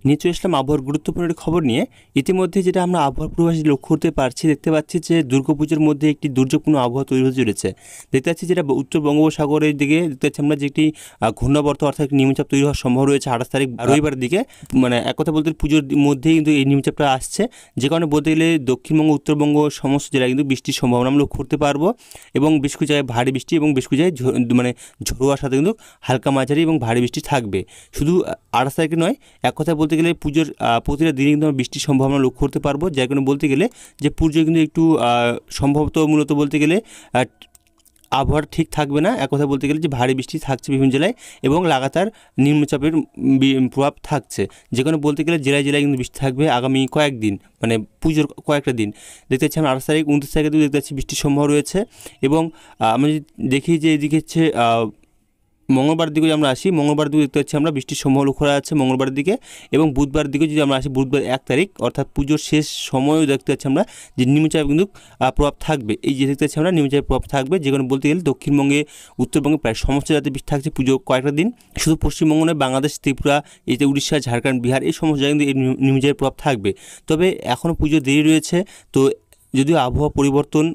নিচে আসলাম আবহাওয়ার গুরুত্বপূর্ণ একটি খবর নিয়ে। ইতিমধ্যে যেটা আমরা আবহাওয়া পূর্বাভাসে লক্ষ্য করতে পারছি, দেখতে পাচ্ছি যে দুর্গাপুজোর মধ্যে একটি দুর্যোগপূর্ণ আবহাওয়া তৈরি হতে চলেছে। দেখতে পাচ্ছি যেটা উত্তর বঙ্গোপসাগরের দিকে দেখতে পাচ্ছি আমরা যে একটি ঘূর্ণাবর্ত অর্থাৎ একটি নিম্নচাপ তৈরি হওয়ার সম্ভব রয়েছে 28 তারিখ রবিবারের দিকে। মানে এক কথা বলতে পুজোর মধ্যেই কিন্তু এই নিম্নচাপটা আসছে, যে কারণে বলতে গেলে দক্ষিণবঙ্গ উত্তরবঙ্গ সমস্ত জেলায় কিন্তু বৃষ্টির সম্ভাবনা আমরা লক্ষ্য করতে পারবো। এবং বেশ কিছু জায়গায় ভারী বৃষ্টি এবং বেশ কিছু জায়গায় মানে ঝোড়োয়ার সাথে কিন্তু হালকা মাঝারি এবং ভারী বৃষ্টি থাকবে। শুধু 28 তারিখে নয়, এক কথা বলতে গেলে পুজোর প্রতিটা দিনে কিন্তু আমরা বৃষ্টির সম্ভাবনা লক্ষ্য করতে পারবো। যার কারণে বলতে গেলে যে পুজো কিন্তু একটু সম্ভবত মূলত বলতে গেলে আবহাওয়া ঠিক থাকবে না। এক কথা বলতে গেলে যে ভারী বৃষ্টি থাকছে বিভিন্ন জেলায় এবং লাগাতার নিম্নচাপের প্রভাব থাকছে, যে কোনো বলতে গেলে জেলায় জেলায় কিন্তু বৃষ্টি থাকবে আগামী কয়েকদিন, মানে পুজোর কয়েকটা দিন। দেখতে পাচ্ছি আমরা 28 তারিখ 29 তারিখে দেখতে পাচ্ছি বৃষ্টির সম্ভাবনা রয়েছে। এবং আমরা যদি দেখি যে এদিকে হচ্ছে মঙ্গলবার দিকে আমরা আসি, মঙ্গলবার দিকে দেখতে পাচ্ছি আমরা বৃষ্টির সম্ভাবনা লক্ষ্য করা যাচ্ছে মঙ্গলবারের দিকে। এবং বুধবার দিকে যদি আমরা আসি, বুধবার 1 তারিখ অর্থাৎ পুজোর শেষ সময়ও দেখতে পাচ্ছি আমরা যে নিম্নচাপ কিন্তু প্রভাব থাকবে। এই যে দেখতে পাচ্ছি আমরা নিম্নচাপের প্রভাব থাকবে, যেখানে বলতে গেলে দক্ষিণবঙ্গে উত্তরবঙ্গে প্রায় সমস্ত জায়গাতে বৃষ্টি থাকছে পুজো কয়েকটা দিন। শুধু পশ্চিমবঙ্গ নয়, বাংলাদেশ, ত্রিপুরা, এই যে উড়িষ্যা, ঝাড়খণ্ড, বিহার, এই সমস্ত জায়গায় কিন্তু এই নিম্নচাপের প্রভাব থাকবে। তবে এখনও পুজো দেরি রয়েছে, তো যদিও আবহাওয়া পরিবর্তন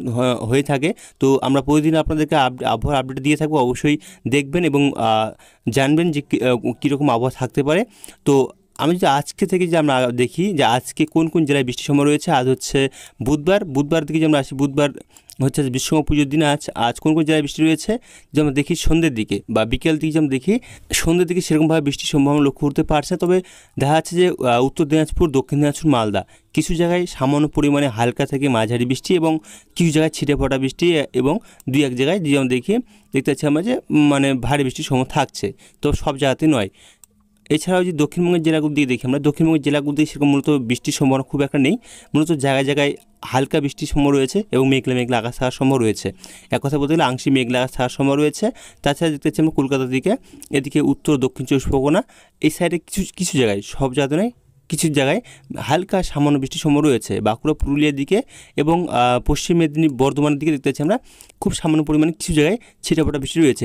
হয়ে থাকে, তো আমরা প্রতিদিন আপনাদেরকে আবহাওয়ার আপডেট দিয়ে থাকবো। অবশ্যই দেখবেন এবং জানবেন যে কীরকম আবহাওয়া থাকতে পারে। তো আমি যদি আজকে থেকে যে আমরা দেখি যে আজকে কোন কোন জেলায় বৃষ্টির সময় রয়েছে। আজ হচ্ছে বুধবার দিকে যে আমরা আসি, বুধবার হচ্ছে বিশ্বকর্মা পুজোর দিন। আজ কোন কোন জেলায় বৃষ্টি রয়েছে, যে আমরা দেখি সন্ধ্যের দিকে বা বিকেল দিকে, যেমন দেখি সন্ধ্যের দিকে সেরকমভাবে বৃষ্টির সম্ভাবনা লক্ষ্য করতে পারছে। তবে দেখা যাচ্ছে যে উত্তর দিনাজপুর, দক্ষিণ দিনাজপুর, মালদা কিছু জায়গায় সামান্য পরিমাণে হালকা থেকে মাঝারি বৃষ্টি এবং কিছু জায়গায় ছিটে ফোটা বৃষ্টি এবং 2-1 জায়গায় যেমন দেখতে পাচ্ছি আমরা যে মানে ভারী বৃষ্টির সম্ভাবনা থাকছে, তো সব জায়গাতে নয়। এছাড়াও যদি দক্ষিণবঙ্গের জেলাগুলো দিয়ে দেখি আমরা, দক্ষিণবঙ্গের জেলাগুলো দিয়ে সেরকম মূলত বৃষ্টির সম্ভাবনা খুব একটা নেই। মূলত জায়গায় জায়গায় হালকা বৃষ্টির সম্ভাবনা রয়েছে এবং মেঘলা আকাশ থাকার সম্ভাবনা রয়েছে। এক কথা বলতে গেলে আংশিক মেঘলা আকাশ থাকার সম্ভাবনা রয়েছে। তাছাড়া দেখতে পাচ্ছি আমরা কলকাতার দিকে, এদিকে উত্তর দক্ষিণ 24 পরগনা এই সাইডে কিছু জায়গায়, সব জায়গাতে নয়, কিছু জায়গায় হালকা সামান্য বৃষ্টির সম্ভাবনা রয়েছে। বাঁকুড়া, পুরুলিয়ার দিকে এবং পশ্চিম মেদিনীপুর, বর্ধমানের দিকে দেখতে পাচ্ছি আমরা খুব সামান্য পরিমাণে কিছু জায়গায় ছিটেফোঁটা বৃষ্টি রয়েছে।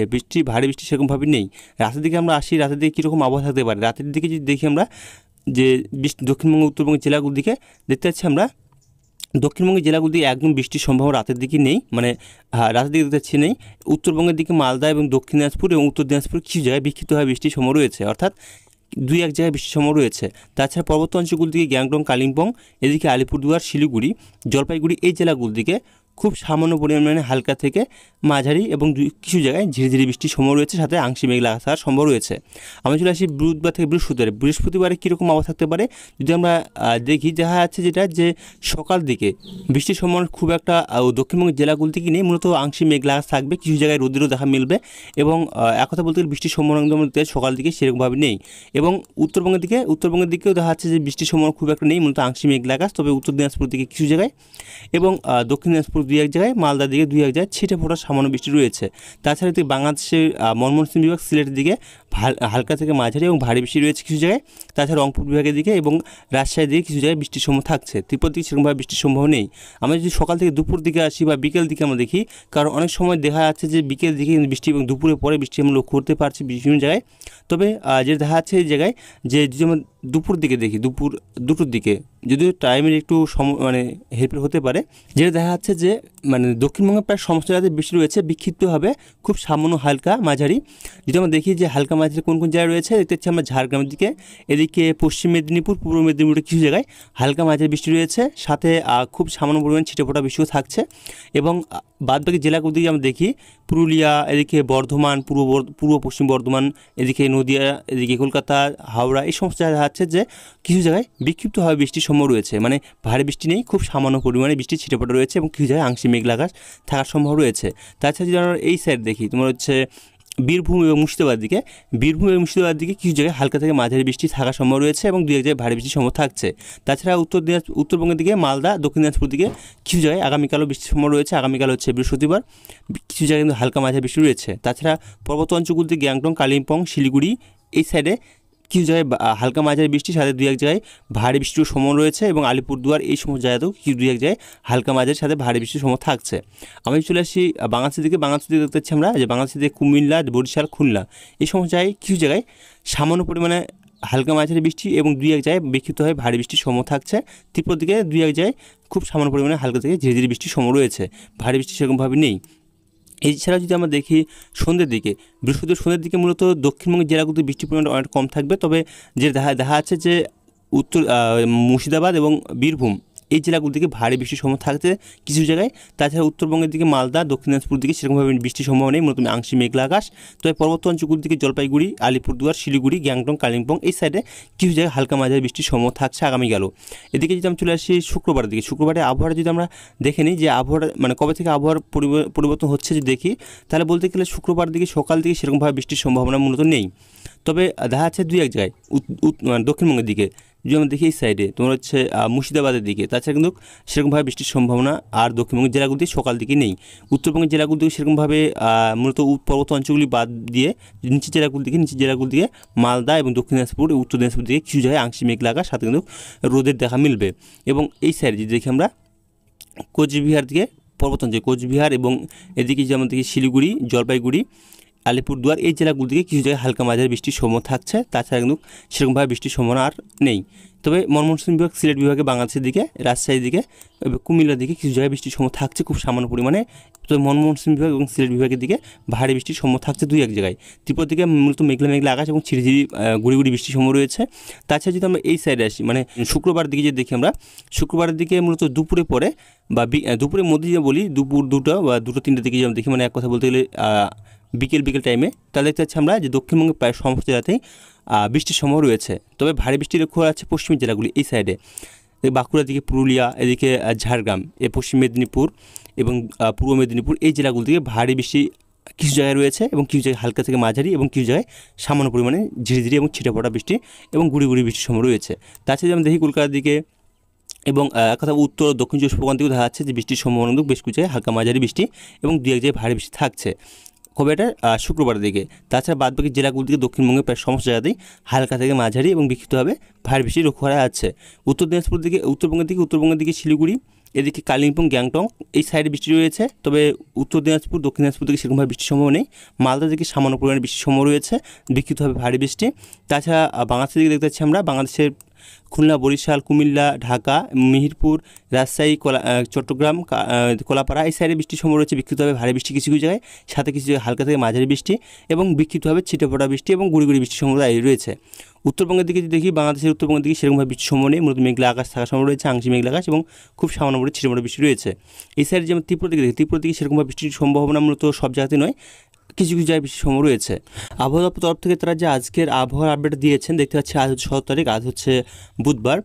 ভারী বৃষ্টি সেরকমভাবে নেই। রাতের দিকে আমরা আসি, রাতের দিকে কীরকম আবহাওয়া থাকতে পারে। রাতের দিকে যদি দেখি আমরা যে দক্ষিণবঙ্গ উত্তরবঙ্গের জেলাগুলোর দিকে দেখতে পাচ্ছি আমরা, দক্ষিণবঙ্গের জেলাগুলো দিয়ে একদম বৃষ্টির সম্ভাবনা রাতের দিকে নেই, মানে রাতের দিকে দেখতে পাচ্ছি নেই। উত্তরবঙ্গের দিকে মালদা এবং দক্ষিণ দিনাজপুর এবং উত্তর দিনাজপুর কিছু জায়গায় বিক্ষিপ্তভাবে বৃষ্টির সম্ভাবনা রয়েছে, অর্থাৎ 2-1 জায়গায় বৃষ্টির সম্ভাবনা রয়েছে। তাছাড়া পর্বত অঞ্চলগুলো দিকে গ্যাংটং, কালিম্পং, এদিকে আলিপুরদুয়ার, শিলিগুড়ি, জলপাইগুড়ি এই জেলাগুলোর দিকে খুব সামান্য পরিমাণে হালকা থেকে মাঝারি এবং কিছু জায়গায় ঝিরিঝিরি বৃষ্টির সম্ভাবনা রয়েছে, সাথে আংশিক মেঘলা আকাশ থাকার সম্ভাবনা রয়েছে। আমরা চলে আসি বুধবার থেকে বৃহস্পতিবারে কীরকম আবহাওয়া থাকতে পারে যদি আমরা দেখি। দেখা যাচ্ছে যেটা যে সকাল দিকে বৃষ্টির সম্ভাবনা খুব একটা দক্ষিণবঙ্গের জেলাগুলো থেকে নেই, মূলত আংশিক মেঘলা আকাশ থাকবে, কিছু জায়গায় রোদেরও দেখা মিলবে। এবং এক কথা বলতে গেলে বৃষ্টির সম্ভাবনা সকাল দিকে সেরকমভাবে নেই। এবং উত্তরবঙ্গের দিকেও দেখা যাচ্ছে যে বৃষ্টির সম্ভাবনা খুব একটা নেই, মূলত আংশিক মেঘলা আকাশ, তবে উত্তর দিনাজপুর দিকে কিছু জায়গায় এবং দক্ষিণ দিনাজপুর 2-1 জায়গায়, মালদার দিকে 2-1 জায়গায় ছিটে ফোটা সামান্য বৃষ্টি রয়েছে। তাছাড়া বাংলাদেশের ময়মনসিংহ বিভাগ, সিলেটের দিকে হালকা থেকে মাঝারি এবং ভারী বৃষ্টি রয়েছে কিছু জায়গায়। তাছাড়া রংপুর বিভাগের দিকে এবং রাজশাহীর দিকে কিছু জায়গায় বৃষ্টির সম্ভাবনা থাকছে। ত্রিপুরার দিকে সেরকমভাবে বৃষ্টির সম্ভাবনা নেই। আমরা যদি সকাল থেকে দুপুর দিকে আসি বা বিকেল দিকে আমরা দেখি, কারণ অনেক সময় দেখা যাচ্ছে যে বিকেল দিকে বৃষ্টি এবং দুপুরের পরে বৃষ্টি আমরা লক্ষ্য করতে পারছি বিভিন্ন জায়গায়। তবে যেটা দেখা যাচ্ছে এই জায়গায় যে যদি আমরা দুপুর দিকে দেখি, দুপুর 2টোর দিকে যদিও টাইমের একটু মানে হেরফের হতে পারে, যেটা দেখা যাচ্ছে যে মানে দক্ষিণবঙ্গের প্রায় সমস্ত জায়গাতে বৃষ্টি রয়েছে, বিক্ষিপ্তভাবে খুব সামান্য হালকা মাঝারি। যদি আমরা দেখি যে হালকা মাঝারি কোন কোন জায়গায় রয়েছে, দেখতে পাচ্ছি আমরা ঝাড়গ্রামের দিকে, এদিকে পশ্চিম মেদিনীপুর, পূর্ব মেদিনীপুরের কিছু জায়গায় হালকা মাঝারি বৃষ্টি রয়েছে, সাথে খুব সামান্য পরিমাণ ছিটেফোঁটা বৃষ্টিও থাকছে। এবং বাদবাকি জেলাগুলো দিকে আমরা দেখি, পুরুলিয়া, এদিকে বর্ধমান, পূর্ব পশ্চিম বর্ধমান, এদিকে নদিয়া, এদিকে কলকাতা, হাওড়া, এই সমস্ত জায়গায় হচ্ছে যে কিছু জায়গায় বিক্ষিপ্তভাবে বৃষ্টির সম্ভাবনা রয়েছে, মানে ভারী বৃষ্টি নেই, খুব সামান্য পরিমাণে বৃষ্টি ছিটেফোঁটা রয়েছে এবং কিছু জায়গায় আংশিক মেঘলা আকাশ থাকার সম্ভাবনা রয়েছে। তাছাড়া যদি আমরা এই সাইড দেখি, তোমার হচ্ছে বীরভূম এবং মুর্শিদাবাদের দিকে কিছু জায়গায় হালকা থেকে মাঝারি বৃষ্টি থাকার সম্ভাবনা রয়েছে এবং 2-1 জায়গায় ভারী বৃষ্টির সম্ভাবনা থাকছে। তাছাড়া উত্তরবঙ্গের দিকে মালদা, দক্ষিণ দিনাজপুর দিকে কিছু জায়গায় আগামীকালও বৃষ্টির সম্ভাবনা রয়েছে। আগামীকাল হচ্ছে বৃহস্পতিবার, কিছু জায়গায় কিন্তু হালকা মাঝারি বৃষ্টি রয়েছে। তাছাড়া পর্বত অঞ্চলগুলিতে গ্যাংটং, কালিম্পং, শিলিগুড়ি এই সাইডে কিছু জায়গায় হালকা মাঝারি বৃষ্টির সাথে 2-1 জায়গায় ভারী বৃষ্টির সম্ভাবনা রয়েছে এবং আলিপুরদুয়ার এই সমস্ত জায়গাতেও কিছু 2-1 জায়গায় হালকা মাঝারির সাথে ভারী বৃষ্টির সম্ভাবনা থাকছে। আমি চলে আসি বাংলাদেশের দিকে দেখতে পাচ্ছি আমরা যে বাংলাদেশের দিকে কুমিল্লা, বরিশাল, খুলনা এই সমস্ত জায়গায় কিছু জায়গায় সামান্য পরিমাণে হালকা মাঝারি বৃষ্টি এবং 2-1 জায়গায় বিক্ষিপ্তভাবে ভারী বৃষ্টির সম্ভাবনা থাকছে। ত্রিপুরার দিকে 2-1 জায়গায় খুব সামান্য পরিমাণে হালকা থেকে ঝিরিঝিরি বৃষ্টির সম্ভাবনা রয়েছে, ভারী বৃষ্টি সেরকমভাবে নেই। এছাড়াও যদি আমরা দেখি সন্ধ্যের দিকে, বৃহস্পতিবার সন্ধ্যের দিকে মূলত দক্ষিণবঙ্গের জেলাগুলোতে বৃষ্টির পরিমাণটা অনেক কম থাকবে। তবে যে দেখা যাচ্ছে যে উত্তর মুর্শিদাবাদ এবং বীরভূম এই জেলাগুলো দিকে ভারী বৃষ্টির সম্ভাবনা থাকছে কিছু জায়গায়। তাছাড়া উত্তরবঙ্গের দিকে মালদা, দক্ষিণ দিনাজপুর দিকে সেরকমভাবে বৃষ্টির সম্ভাবনা নেই, মূলত আংশিক মেঘলা আকাশ। তবে পর্বত অঞ্চলগুলির দিকে জলপাইগুড়ি, আলিপুরদুয়ার, শিলিগুড়ি, গ্যাংটং, কালিম্পং এই সাইডে কিছু জায়গায় হালকা মাঝারি বৃষ্টির সম্ভাবনা থাকছে আগামীকালও। এদিকে যদি আমরা চলে আসি শুক্রবারের দিকে, শুক্রবারে আবহাওয়াটা যদি আমরা দেখে নিই যে আবহাওয়াটা মানে কবে থেকে আবহাওয়ার পরিবর্তন হচ্ছে যদি দেখি, তাহলে বলতে গেলে শুক্রবার দিকে সকাল দিকে সেরকমভাবে বৃষ্টির সম্ভাবনা মূলত নেই। তবে দেখা যাচ্ছে 2-1 জায়গায় দক্ষিণবঙ্গের দিকে যদি আমরা দেখি এই সাইডে তোমার হচ্ছে মুর্শিদাবাদের দিকে, তাছাড়া কিন্তু সেরকমভাবে বৃষ্টির সম্ভাবনা আর দক্ষিণবঙ্গের জেলাগুলিতে সকাল দিকে নেই। উত্তরবঙ্গের জেলাগুলি দিকে সেরকমভাবে মূলত পর্বত অঞ্চলগুলি বাদ দিয়ে নিচের জেলাগুলি দিকে মালদা এবং দক্ষিণ দিনাজপুর, উত্তর দিনাজপুর দিকে কিছু জায়গায় আংশিক মেঘলা আকাশ, সাথে কিন্তু রোদের দেখা মিলবে। এবং এই সাইডে যদি দেখি আমরা কোচবিহার দিকে পর্বত অঞ্চল, কোচবিহার এবং এদিকে যেমন দেখি শিলিগুড়ি, জলপাইগুড়ি, আলিপুরদুয়ার এই জেলাগুলো দিকে কিছু জায়গায় হালকা মাঝারি বৃষ্টির সম্ভাবনা থাকছে। তাছাড়া কিন্তু সেরকমভাবে বৃষ্টির সম্ভাবনা আর নেই। তবে ময়মনসিংহ বিভাগ, সিলেট বিভাগে, বাংলাদেশের দিকে, রাজশাহীর দিকে, কুমিল্লার দিকে কিছু জায়গায় বৃষ্টির সম্ভাবনা থাকছে খুব সামান্য পরিমাণে। তবে ময়মনসিংহ বিভাগ এবং সিলেট বিভাগের দিকে ভারী বৃষ্টির সম্ভাবনা থাকছে 2-1 জায়গায়। ত্রিপুরার দিকে মূলত মেঘলা আকাশ এবং ঝিরিঝিরি গুড়ি বৃষ্টির সম্ভাবনা রয়েছে। তাছাড়া যদি আমরা এই সাইডে আসি, মানে শুক্রবার দিকে যদি দেখি আমরা, শুক্রবারের দিকে মূলত দুপুরে পরে বা দুপুরের মধ্যে যদি বলি, দুপুর 2টা বা 2-3টার দিকে যেমন দেখি, মানে এক কথা বলতে গেলে বিকেল টাইমে, তাহলে দেখতে পাচ্ছি আমরা যে দক্ষিণবঙ্গের প্রায় সমস্ত জেলাতেই বৃষ্টির সম্ভাবনা রয়েছে। তবে ভারী বৃষ্টির লক্ষ্য আছে পশ্চিমের জেলাগুলি এই সাইডে, বাঁকুড়ার দিকে, পুরুলিয়া, এদিকে ঝাড়গ্রাম, পশ্চিম মেদিনীপুর এবং পূর্ব মেদিনীপুর এই জেলাগুলো থেকে ভারী বৃষ্টি কিছু জায়গায় রয়েছে এবং কিছু জায়গায় হালকা থেকে মাঝারি এবং কিছু জায়গায় সামান্য পরিমাণে ঝিরিঝিরি এবং ছিটেফোঁটা বৃষ্টি এবং গুড়ি বৃষ্টির সম্ভাবনা রয়েছে। তাছাড়া যেমন দেখি কলকাতার দিকে এবং কথা উত্তর ও দক্ষিণ চব্বিশ পরগনা দিকেও দেখা যাচ্ছে যে বৃষ্টির সম্ভাবনা বেশ কিছু জায়গায় হালকা মাঝারি বৃষ্টি এবং 2-1 জায়গায় ভারী বৃষ্টি থাকছে। কবে এটা শুক্রবারের দিকে। তাছাড়া বাদবাকি জেলাগুলো দিকে দক্ষিণবঙ্গের প্রায় সমস্ত জায়গাতেই হালকা থেকে মাঝারি এবং বিক্ষিপ্তভাবে ভারী বৃষ্টি লক্ষ্য করা যাচ্ছে। উত্তরবঙ্গের দিকে শিলিগুড়ি, এদিকে কালিম্পং, গ্যাংটং এই সাইডে বৃষ্টি রয়েছে। তবে উত্তর দিনাজপুর, দক্ষিণ দিনাজপুর দিকে সেরকমভাবে বৃষ্টির সম্ভাবনা নেই। মালদা দিকে সামান্য পরিমাণে বৃষ্টির সম্ভাবনা রয়েছে, বিক্ষিপ্তভাবে ভারী বৃষ্টি। তাছাড়া বাংলাদেশের দিকে দেখতে পাচ্ছি আমরা, বাংলাদেশের খুলনা, বরিশাল, কুমিল্লা, ঢাকা, মেহেরপুর, রাজশাহী, চট্টগ্রাম, কলাপাড়া এই সাইডে বৃষ্টির সম্ভাবনা রয়েছে, বিক্ষিপ্তভাবে ভারী বৃষ্টি কিছু কিছু জায়গায়, সাথে কিছু জায়গায় হালকা থেকে মাঝারি বৃষ্টি এবং বিক্ষিপ্তভাবে ছিটেফোঁটা বৃষ্টি এবং গুড়ি বৃষ্টির সম্ভাবনা রয়েছে। উত্তরবঙ্গের দিকে যদি দেখি, বাংলাদেশের উত্তরবঙ্গের দিকে সেরকমভাবে বৃষ্টির সম্ভাবনা নেই, মূলত মেঘলা আকাশ থাকার সম্ভাবনা রয়েছে, আংশিক মেঘলা আকাশ এবং খুব সামান্য পরিমাণে ছিটেফোঁটা বৃষ্টি রয়েছে। এই সাইডে যেমন ত্রিপুরা দিকে সেরকমভাবে বৃষ্টির সম্ভাবনা মূলত সব জায়গাতে নয়, কিছু কিছু জায়গায় বৃষ্টির সম্ভাবনা রয়েছে। আবহাওয়া দপ্তর তরফ থেকে তারা যে আজকের আবহাওয়ার আপডেট দিয়েছেন, দেখতে পাচ্ছি আজ হচ্ছে 17 তারিখ, আজ হচ্ছে বুধবার।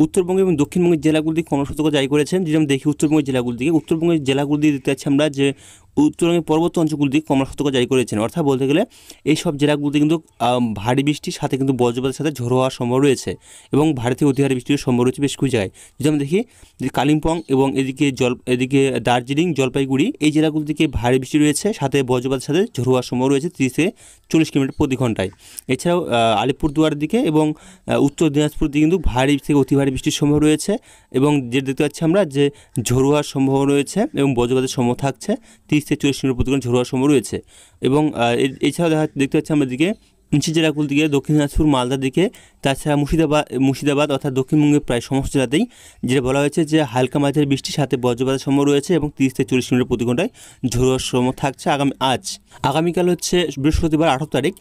উত্তরবঙ্গ এবং দক্ষিণবঙ্গের জেলাগুলি দিকে কমলা সতর্কতা জারি করেছেন। যদি আমরা দেখি উত্তরবঙ্গের জেলাগুলি দিকে দেখতে পাচ্ছি আমরা যে উত্তরবঙ্গের পর্বত অঞ্চলগুলি দিকে কমলা সতর্কতা জারি করেছেন। অর্থাৎ বলতে গেলে এই সব জেলাগুলিতে কিন্তু ভারী বৃষ্টির সাথে কিন্তু বজ্রপাতের সাথে ঝড়ো হওয়ার সম্ভাবনা রয়েছে এবং ভারী থেকে অতি ভারী বৃষ্টির সম্ভাবনা রয়েছে বেশ কিছু জায়গায়। যদি আমরা দেখি যে কালিম্পং এবং এদিকে দার্জিলিং, জলপাইগুড়ি এই জেলাগুলি থেকে ভারী বৃষ্টি রয়েছে, সাথে বজ্রপাতের সাথে ঝড়ো হওয়ার সম্ভাবনা রয়েছে 30 থেকে 40 কিলোমিটার প্রতি ঘন্টায়। এছাড়াও আলিপুরদুয়ার দিকে এবং উত্তর দিনাজপুর দিকে কিন্তু ভারী থেকে অতি ভারী বৃষ্টির সম্ভাবনা রয়েছে এবং যে দেখতে পাচ্ছি আমরা যে ঝড়ো হওয়ার সম্ভাবনা রয়েছে এবং বজ্রপাতের সম্ভাবনা থাকছে 30 থেকে 40 কিলোমিটার প্রতি ঘন্টায় ঝড়ো হওয়ার সম্ভাবনা রয়েছে। এবং এছাড়াও দেখতে পাচ্ছি আমরা দিকে নিচের জেলাগুলোর দিকে দক্ষিণ দিনাজপুর, মালদার দিকে, তাছাড়া মুর্শিদাবাদ অর্থাৎ দক্ষিণবঙ্গের প্রায় সমস্ত জেলাতেই যেটা বলা হয়েছে যে হালকা মাঝারি বৃষ্টির সাথে বজ্রপাতের সম্ভাবনা রয়েছে এবং 30 থেকে 40 কিলোমিটার প্রতি ঘন্টায় ঝড়ো হওয়ার সম্ভাবনা থাকছে। আগামীকাল হচ্ছে বৃহস্পতিবার 18 তারিখ।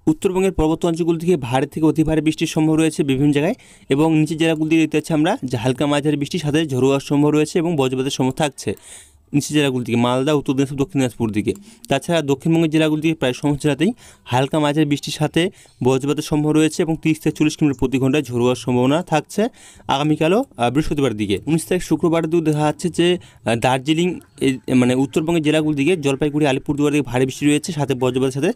উত্তরবঙ্গের পর্বত অঞ্চলগুলো থেকে ভারী থেকে অতি ভারী বৃষ্টির সম্ভাবনা রয়েছে বিভিন্ন জায়গায় এবং নিচের জেলাগুলো দিকে দেখতে পাচ্ছি আমরা যে হালকা মাঝারি বৃষ্টির সাথে ঝড়ো হওয়ার সম্ভাবনা রয়েছে এবং বজ্রপাতের সম্ভাবনা থাকছে নিচের জেলাগুলি থেকে মালদা, উত্তর দিনাজপুর, দক্ষিণ দিনাজপুর দিকে। তাছাড়া দক্ষিণবঙ্গের জেলাগুলি থেকে প্রায় সমস্ত জেলাতেই হালকা মাঝারি বৃষ্টির সাথে বজ্রপাতের সম্ভাবনা রয়েছে এবং 30 থেকে 40 কিলোমিটার প্রতি ঘন্টায় ঝড়ো হওয়ার সম্ভাবনা থাকছে আগামীকালও বৃহস্পতিবার দিকে। 19 তারিখ শুক্রবার দিকেও দেখা যাচ্ছে যে দার্জিলিং মানে উত্তরবঙ্গের জেলাগুলি দিকে জলপাইগুড়ি, আলিপুরদুয়ার দিকে ভারী বৃষ্টি রয়েছে, সাথে বজ্রপাতের সাথে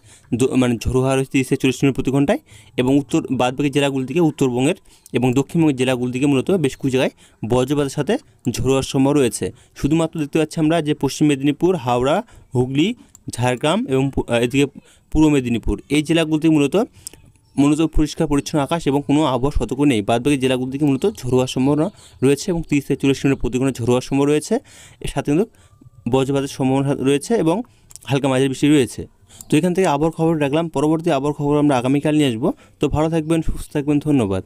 ঝড়ো হওয়া রয়েছে 30 থেকে 40 কিলোমিটার প্রতি ঘন্টায় এবং বাদবাকি জেলাগুলি দিকে উত্তরবঙ্গের এবং দক্ষিণবঙ্গের জেলাগুলি দিকে মূলত বেশ কিছু জায়গায় বজ্রপাতের সাথে ঝড়ো হওয়ার সম্ভাবনা রয়েছে। শুধুমাত্র দেখতে পাচ্ছি আমরা যে পশ্চিম মেদিনীপুর, হাওড়া, হুগলি, ঝাড়গ্রাম এবং এদিকে পূর্ব মেদিনীপুর এই জেলাগুলিতে মূলত পরিষ্কার পরিচ্ছন্ন আকাশ এবং কোনো আবহাওয়া সতর্ক নেই। বাদবাকি জেলাগুলি থেকে মূলত ঝড়ো হওয়ার সম্ভাবনা রয়েছে এবং 30 থেকে 40 কিলোমিটার প্রতি ঘন্টায় ঝড়ো হওয়ার সম্ভাবনা রয়েছে। এর সাথে কিন্তু বজ্রপাতের সম্ভাবনা রয়েছে এবং হালকা মাঝারি বৃষ্টি রয়েছে। তো এখান থেকে আবহাওয়ার খবর রাখলাম, পরবর্তী আবহাওয়ার খবর আমরা আগামীকাল নিয়ে আসবো। তো ভালো থাকবেন, সুস্থ থাকবেন, ধন্যবাদ।